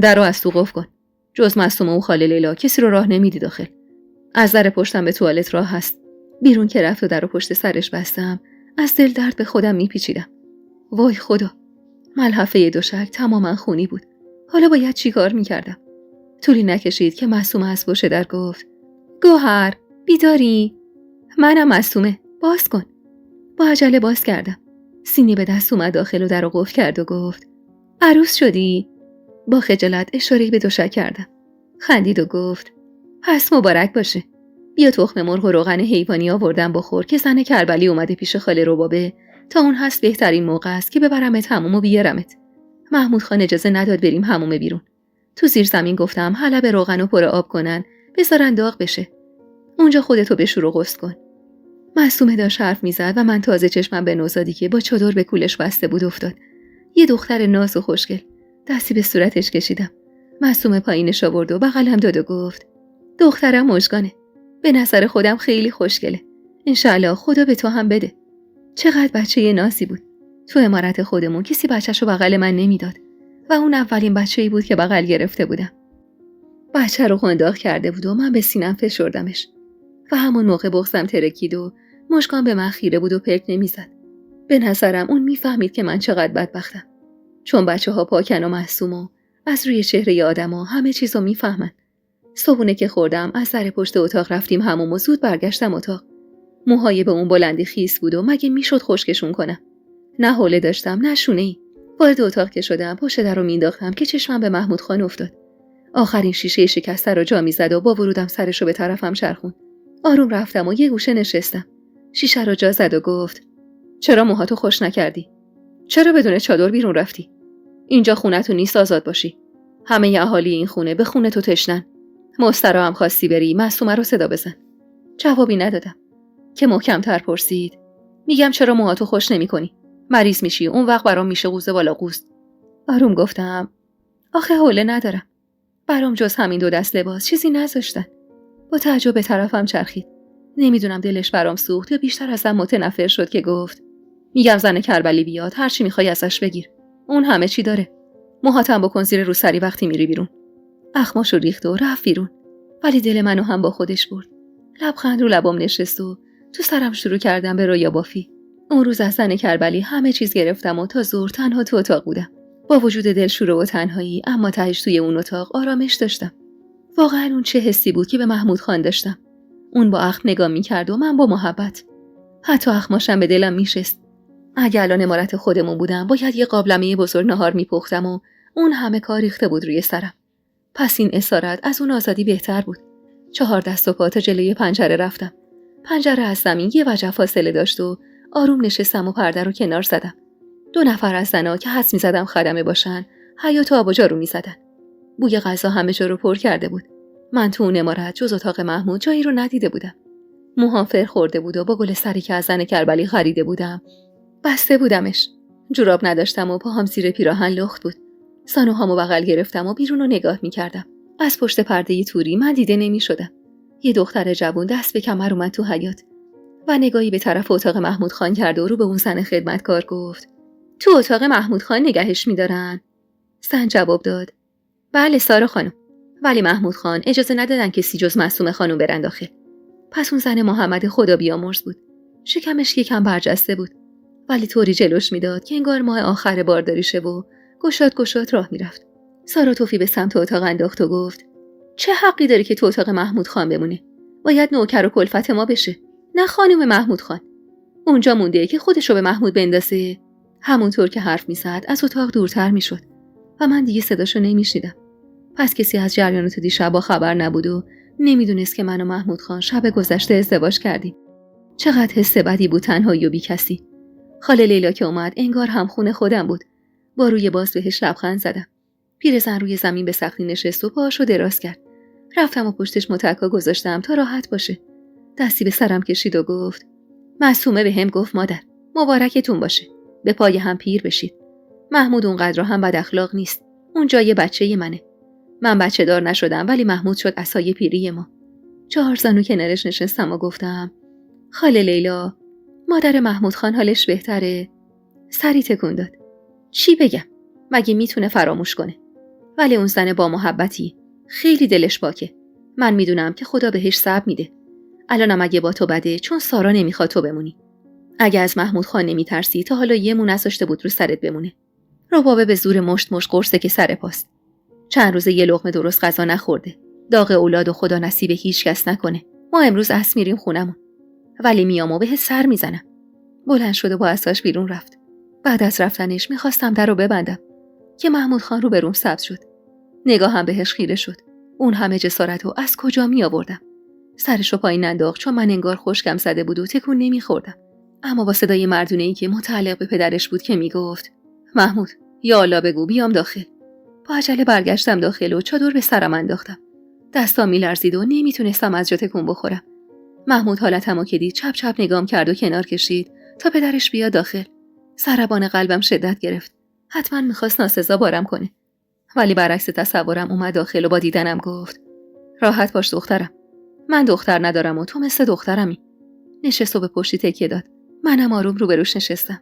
درو از تو قفل کن. جز معصومه و خاله لیلا کسی رو راه نمیدی داخل. از در پشتم به توالت راه هست. بیرون که رفت و درو پشت سرش بستم، از دل درد به خودم میپیچیدم. وای خدا، ملحفه دوشک تماما خونی بود. حالا باید چی کار میکردم؟ طولی نکشید که معصومه از پشت در گفت: گوهر، بیداری؟ منم معصومه، باز کن. با عجله باز کردم. سینی به دست اومد داخل و درو قفل کرد و گفت: عروس شدی؟ با خجالت اشاره‌ای به دوشک کردم. خندید و گفت: پس مبارک باشه. بیا تخم مرغ و روغن حیوانی آوردم بخور که زن کربلی اومده پیش خاله ربابه تا اون هست بهترین موقع است که ببرمت حموم و بیارمت. محمود خان اجازه نداد بریم حموم بیرون. تو زیر زمین گفتم حلب روغن و پر آب کنن، بذارن داغ بشه. اونجا خودتو بشور و غسل کن. معصومه داشت حرف میزد و من تازه چشمم به نوزادی که با چادر به کولش بسته بود افتاد. یه دختر ناز و خوشگل. دستی به صورتش کشیدم. معصومه پایینش آورد و بغلم داد و گفت: دخترم مژگانه. به نظر خودم خیلی خوشگله. انشالله خدا به تو هم بده. چقدر بچه نازی بود. تو عمارت خودمون کسی بچه‌شو بغل من نمیداد و اون اولین بچه‌ای بود که بغل گرفته بودم. بچه رو قنداق کرده بود و من به سینم فشردمش. و همون موقع بغضم ترکید و مژگان به من خیره بود و پلک نمیزد. به نظرم اون میفهمید که من چقدر بدبختم. چون بچه‌ها پاکن و معصوم و از روی چهره آدم‌ها همه چیزو میفهمن. صبحونه که خوردم از در پشت اتاق رفتیم حموم و زود برگشتم اتاق. موهای به اون بلندی خیس بود و مگه میشد خشکشون کنم؟ نه حوله داشتم نه شونه‌ای. وارد اتاق که شدم پشت در رو مینداختم که چشمم به محمود خان افتاد. آخرین شیشه شکسته رو جا میزد و با ورودم سرشو به طرفم چرخوند. آروم رفتم و یه گوشه نشستم. شیشه رو جا زد و گفت: چرا موهاتو خوش نکردی؟ چرا بدون چادر بیرون رفتی؟ اینجا خونتون نیست آزاد باشی. همه اهالی این خونه به خونه تو تشنن. مسترا هم خواستی بری معصومه رو صدا بزن. جوابی ندادم. که محکم‌تر پرسید: میگم چرا موهاتو خوش نمی‌کنی؟ مریض میشی، اون وقت برام میشه قوزه بالا قوز. آروم گفتم: آخه حوله ندارم. برام جز همین 2 دست لباس چیزی نذاشتن. با تعجب به طرفم چرخید. نمیدونم دلش برام سوخت یا بیشتر ازم متنفر شد که گفت: میگم زن کربلی بیاد هر چی میخوای ازش بگیر. اون همه چی داره. موهاتم بکن زیر روسری وقتی میری بیرون. اخماشو ریخت و رفت بیرون. ولی دل منو هم با خودش برد. لبخند رو لبام نشست و تو سرم شروع کردم به رویا بافی. اون روز از زن کربلی همه چیز گرفتم و تا ظهر تنها تو اتاق بودم. با وجود دلشوره و تنهایی اما تهش توی اون اتاق آرامش داشتم. واقعا اون چه حسی بود که به محمود خان داشتم. اون با اخم نگاه می‌کرد و من با محبت. حتی اخماشم به دلم میشست. اگه الان عمارت خودمون بودم باید یه قابلمه بزرگ نهار میپختم و اون همه کار ریخته بود روی سرم. پس این اسارت از اون آزادی بهتر بود. 4 دست و پا تا جلوی پنجره رفتم. پنجره از زمین یه وجه فاصله داشت و آروم نشستم و پرده رو کنار زدم. 2 نفر از زنا که حدس می‌زدم خدمه باشن، حیاط آب و جارو می‌زدن. بوی غذا همه جا رو پر کرده بود. من تو اون عمارت جز اتاق محمود جایی رو ندیده بودم. موهام فر خورده بود و با گل سری که از زن کربلی خریده بودم بسته بودمش. جوراب نداشتم و پاهام زیر پیراهن لخت بود. زانوهامو بغل گرفتم و بیرون رو نگاه می‌کردم. از پشت پرده توری من دیده نمی‌شدم. یه دختر جوان دست به کمر اومد تو حیاط و نگاهی به طرف اتاق محمود خان کرد و رو به اون زن خدمتکار گفت: تو اتاق محمود خان نگهش می‌دارن؟ زن جواب داد: بله سارا خانم، ولی محمود خان اجازه ندادن کسی جز معصومه خانم برن داخل. پس اون زن محمد خدا بیامرز بود. شکمش یکم برجسته بود ولی طوری جلوش میداد که انگار ماه آخر بارداریشه و گشاد راه میرفت. سارا توفی به سمت اتاق انداخت و گفت: چه حقی داری که تو اتاق محمود خان بمونه؟ باید نوکر و کلفت ما بشه، نه خانم محمود خان. اونجا مونده که خودشو به محمود بندازه. همونطور که حرف میزد از اتاق دورتر میشد و من دیگه صداشو نمیشنیدم. پس کسی از جریانات دیشب با خبر نبود و نمیدونست که من و محمود خان شب گذشته ازدواج کردیم. چقدر حس بدی بود تنهایی و بی کسی. خاله لیلا که اومد انگار همخون خودم بود. با روی باز بهش لبخند زدم. پیرزن روی زمین به سختی نشست و پاهاشو دراز کرد. رفتم و پشتش متکا گذاشتم تا راحت باشه. دستی به سرم کشید و گفت: معصومه به هم گفت مادر مبارکتون باشه. به پای هم پیر بشید. محمود اونقدر هم بد اخلاق نیست. اون جای بچه منه. من بچه دار نشدم ولی محمود شد عصای پیری ما. 4 زانو کنارش نشستم و گفتم: خاله لیلا، مادر محمود خان حالش بهتره؟ سری تکون داد. چی بگم؟ مگه میتونه فراموش کنه؟ ولی اون زن با محبتی، خیلی دلش پاکه. من میدونم که خدا بهش صبر میده. الانم اگه با تو بده چون سارا نمیخواد تو بمونی. اگه از محمود خان نمیترسی تا حالا یه مون نذاشته بود رو سرت بمونه. ربابه به زور مشت قرصه که سر پاست. چند روزه یه لقمه درست غذا نخورده. داغ اولاد و خدا نصیب هیچ کس نکنه. ما امروز عصر میریم خونمون. ولی میام و بهت سر میزنم. بلند شد و با عصاش بیرون رفت. بعد از رفتنش میخواستم درو ببندم که محمود خان رو بروم سبز شد. نگاهم بهش خیره شد. اون همه جسارتو از کجا می آوردم؟ سرشو پایین انداخت چون من انگار خشکم زده بود و تکون نمیخوردم. اما با صدای مردونه‌ای که متعلق به پدرش بود که میگفت: محمود، یا الله بگو بیام داخل. با عجله برگشتم داخل و چادر به سرم انداختم. دستام میلرزید و نمیتونستم از جا تکون بخورم. محمود حالتمو که دید چپ چپ نگام کرد و کنار کشید تا پدرش بیاد داخل. ضربان قلبم شدت گرفت. حتما میخواست ناسزا بارم کنه. ولی برعکس تصورم اومد داخل و با دیدنم گفت: راحت باش دخترم. من دختر ندارم و تو مثل دخترمی. نشست و به پشتی تکیه داد. منم آروم روبروش نشستم.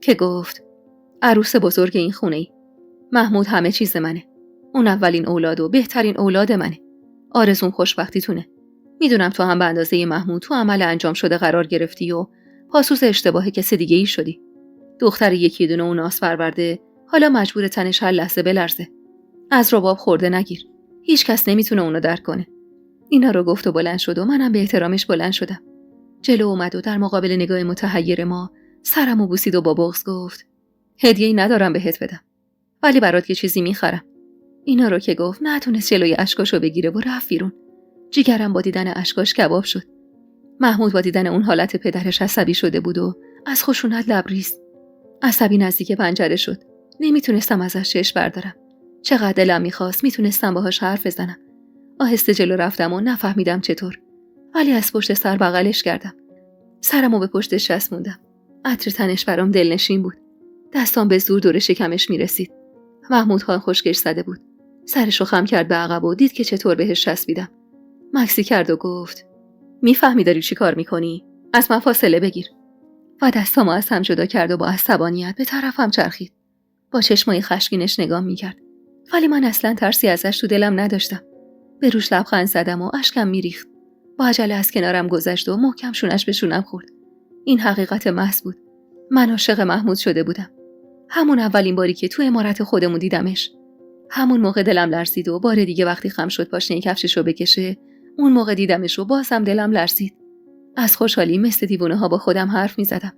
که گفت: عروس بزرگ این خونه ای. محمود همه چیز منه. اون اولین اولاد و بهترین اولاد منه. آرزوم خوشبختیتونه. میدونم تو هم به اندازه محمود تو عمل انجام شده قرار گرفتی و پاسوس اشتباه کسی دیگه ای شدی. دختر یکی دونه اون ناز پرورده حالا مجبور تنش هر لحظه بلرزه. از رباب خورده نگیر. هیچ کس نمیتونه اونو درک کنه. اینا رو گفت و بلند شد و منم به احترامش بلند شدم. جلو اومد و در مقابل نگاه متحیر ما سرمو بوسید و با بغض گفت: هدیه‌ای ندارم بهت بدم. ولی برات یه چیزی میخرم. اینا رو که گفت نتونست جلوی اشکاشو بگیره و رفت بیرون. جیگرم با دیدن اشکاش کباب شد. محمود با دیدن اون حالت پدرش عصبی شده بود و از خشونت لبریز. عصبی نزدیک پنجره شد. نمیتونستم ازش چشم بردارم. چقدر دلم میخواست میتونستم باهاش حرف بزنم. آهسته جلو رفتم و نفهمیدم چطور. ولی از پشت سر بغلش کردم. سرمو به پشتش چسبوندم. عطر تنش برام دلنشین بود. دستام به زور دور شکمش میرسید. محمود خان خشکش زده بود. سرشو خم کرد به عقب و دید که چطور بهش چسبیدم. مکسی کرد و گفت: میفهمی داری چی کار میکنی؟ از من فاصله بگیر. و دستامو از هم جدا کرد و با عصبانیت به طرفم چرخید. با چشمای خشمگینش نگام میکرد. ولی من اصلا ترسی ازش تو دلم نداشتم. به روش لبخند زدم و اشکم میریخت. با عجله از کنارم گذشت و محکم شونش به شونم خورد. این حقیقت محض بود. من عاشق محمود شده بودم. همون اولین باری که تو عمارت خودمون دیدمش. همون موقع دلم لرزید و بار دیگه وقتی خم شد پاشنه کفششو بکشه، اون موقع دیدمش و بازم دلم لرزید. از خوشحالی مثل دیوونه ها با خودم حرف میزدم.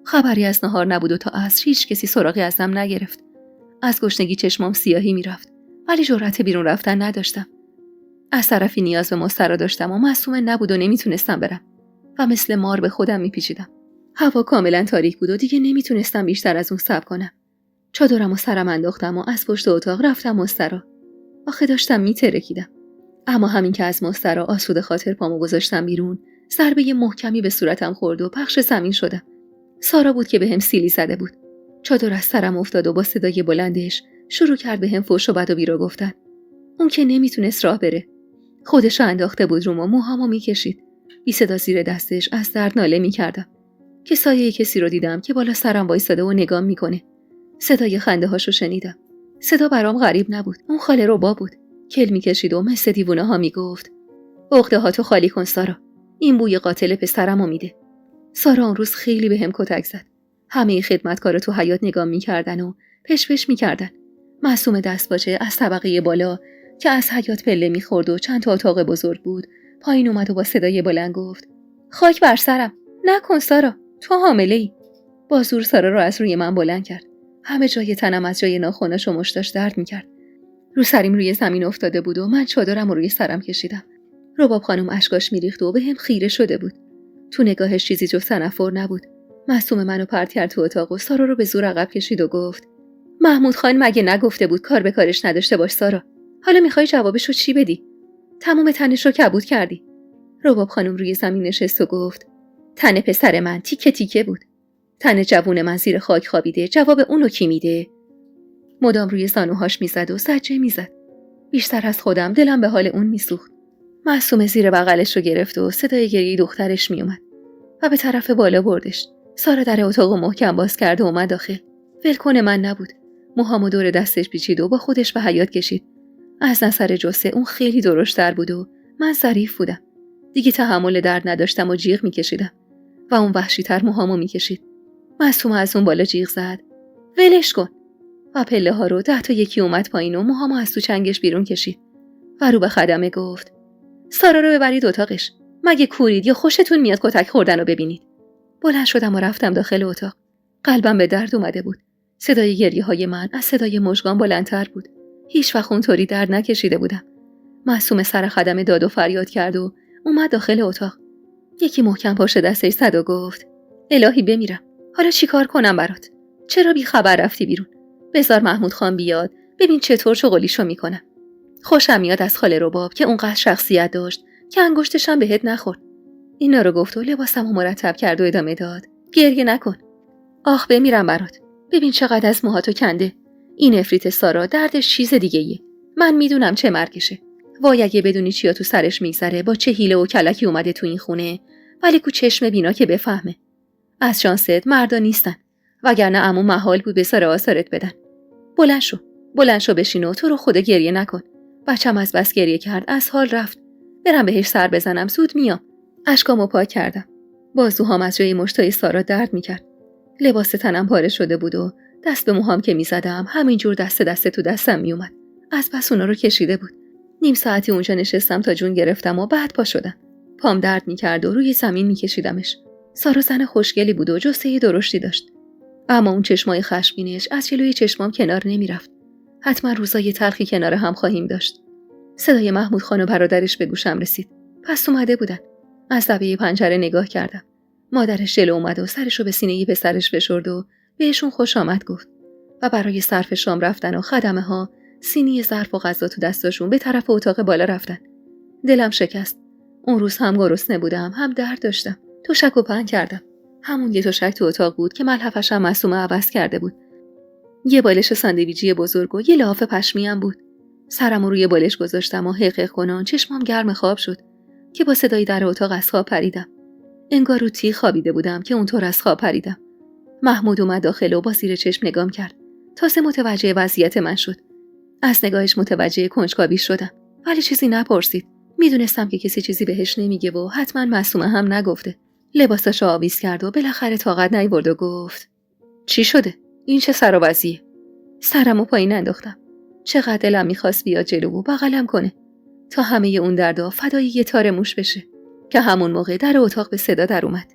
خبری از نهار نبود و تا عصر هیچ کسی سراغی ازم نگرفت. از گشنگی چشمام سیاهی میرفت، ولی جرأت بیرون رفتن نداشتم. از طرفی نیاز به مسترا داشتم و معصومه نبود و نمیتونستم برم و مثل مار به خودم میپیچیدم. هوا کاملا تاریک بود و دیگه نمیتونستم بیشتر از اون صبر کنم. چادرم و سرم انداختم و از پشت اتاق رفتم مسترا. آخه داشتم میترکیدم. اما همین که از مسترا آسوده خاطر پامو گذاشتم بیرون، ضربه محکمی به صورتم خورد و پخش زمین شدم. سارا بود که بهم سیلی زده بود. چادر از سرم افتاد و با صدای بلندش شروع کرد بهم فحش و بد و بیرا گفتن. اون که نمیتونست راه بره. خودش رو انداخته بود روم و موهامو میکشید. بی صدا زیر دستش از درد ناله میکردم. که سایه کسی رو دیدم که بالا سرم وایساده و نگام میکنه. صدای خنده هاشو شنیدم. صدا برام غریب نبود. اون خاله رباب بود. کل میکشید و مثل دیوونه ها میگفت: عقده هاتو خالی کن سارا. این بوی قاتل پسرمو میده. سارا اون روز خیلی بهم کتک زد. همه خدمتکارا تو حیاط نگام میکردن و پش پش میکردن. معصومه دستپاچه از طبقه بالا که از حیاط پله میخورد و چند تا اتاق بزرگ بود پایین اومد و با صدای بلند گفت: خاک بر سرم. نکن سارا. تو حامله‌ای. با زور سارا رو از روی من بلند کرد. همه جای تنم از جای ناخناش و مشتاش درد میکرد. رو سریم روی زمین افتاده بود و من چادرم رو روی سرم کشیدم. رباب خانم اشکاش میریخت و بهم خیره شده بود. تو نگاهش چیزی جز تنفر نبود. معصومه منو پرت کرد تو اتاق و سارا رو به زور عقب کشید و گفت: محمود خان مگه نگفته بود کار به کارش نداشته باش سارا؟ حالا میخوای جوابشو چی بدی؟ تمام تنش رو کبود کردی. رباب خانم روی زمین نشست و گفت تن پسر من تیکه تیکه بود. تن جوون من زیر خاک خوابیده. جواب اونو کی میده؟ مدام روی زانوهاش میزد و زجه میزد. بیشتر از خودم دلم به حال اون میسوخت. معصومه زیر بغلش رو گرفت و صدای گریه دخترش میومد و به طرف بالا بردش. سارا در اتاق محکم باز کرد و اومد داخل. ولکن من نبود. موهامو دور دستش پیچید و با خودش به حیاط کشید. از نظر جثه اون خیلی درشت‌تر بود و من ظریف بودم. دیگه تحمل درد نداشتم و جیغ میکشیدم و اون وحشی‌تر موهامو میکشید. معصومه از اون بالا جیغ زد ولش کن و پله ها رو 10 تا یکی اومد پایین و موهامو از تو چنگش بیرون کشید و رو به خدمه گفت سارا رو ببرید اتاقش. مگه کورید یا خوشتون میاد کتک خوردن رو ببینید؟ بلند شدم و رفتم داخل اتاق. قلبم به درد اومده بود. صدای گریه های من از صدای مژگان بلندتر بود. هیچ وقت اونطوری درد نکشیده بودم. معصومه سر خدمه داد و فریاد کرد و اومد داخل اتاق. یکی محکم پشت دستش زد و گفت الهی بمیرم. حالا چیکار کنم برات؟ چرا بی خبر رفتی بیرون؟ بذار محمود خان بیاد ببین چطور چغلیشو میکنم. خوشم میاد از خاله رباب که اونقدر شخصیت داشت که انگشتشم بهت نخورد. اینا رو گفت و لباسمو مرتب کرد و ادامه داد گریه نکن. آخ بمیرم برات. ببین چقدر از موهاتو کنده. این افریت سارا دردش چیز دیگه ایه. من میدونم چه مرگشه. وای اگه بدونی چیا تو سرش میگذره، با چه حیله و کلکی اومده تو این خونه، ولی کو چشم بینا که بفهمه. از شانست مردا نیستن، وگرنه عمو محال بود به سر آثارت بدن. بلند شو بشین و تو رو خدا گریه نکن. بچم از بس گریه کرد از حال رفت. برم بهش سر بزنم زود میام. اشکامو پاک کردم. بازوهام از جای مشتای سارا درد میکرد. لباس تنم پاره شده بود و دست به موهام که میزدم همینجور دست تو دستم میومد. از بس اونا رو کشیده بود. نیم ساعتی اونجا نشستم تا جون گرفتم و بعد پا شدم. پام درد میکرد و روی زمین میکشیدمش. سارا زن خوشگلی بود و جثه درشتی داشت. اما اون چشمای خشمگینش از جلوی چشمام کنار نمیرفت. حتما روزای تلخی کنار هم خواهیم داشت. صدای محمود خان و برادرش به گوشم رسید. پس اومده بودن. از لبه پنجره نگاه کردم. مادرش جلو اومد و سرشو به سینه پسرش فشرد و بهشون خوش آمد گفت و برای صرف شام رفتن و خدمه ها سینی ظرف و غذا تو دستاشون به طرف اتاق بالا رفتن. دلم شکست. اون روز هم گرسنه بودم هم درد داشتم. تشک و پهن کردم. همون یه تشک تو اتاق بود که ملحفش هم معصومه عوض کرده بود. یه بالش ساندویچی بزرگ و یه لحاف پشمی هم بود. سرمو روی بالش گذاشتم و حقیق کنان چشمام گرم خواب شد که با صدای در اتاق از خواب پریدم. انگار رو تیغ خوابیده بودم که اونطور از خواب پریدم. محمود اومد داخل و با زیر چشم نگام کرد. تازه متوجه وضعیت من شد. از نگاهش متوجه کنجکاوی شدم. ولی چیزی نپرسید. میدونستم که کسی چیزی بهش نمیگه و حتما معصومه هم نگفته. لباساشو آویز کرد و بالاخره طاقت نیورد و گفت چی شده؟ این چه سر و وضعیه؟ سرمو پایین انداختم. چقدر دلم میخواست بیاد جلو و بغلم کنه تا همه اون دردا فدای یه تار موش بشه که همون موقع در اتاق به صدا در اومد.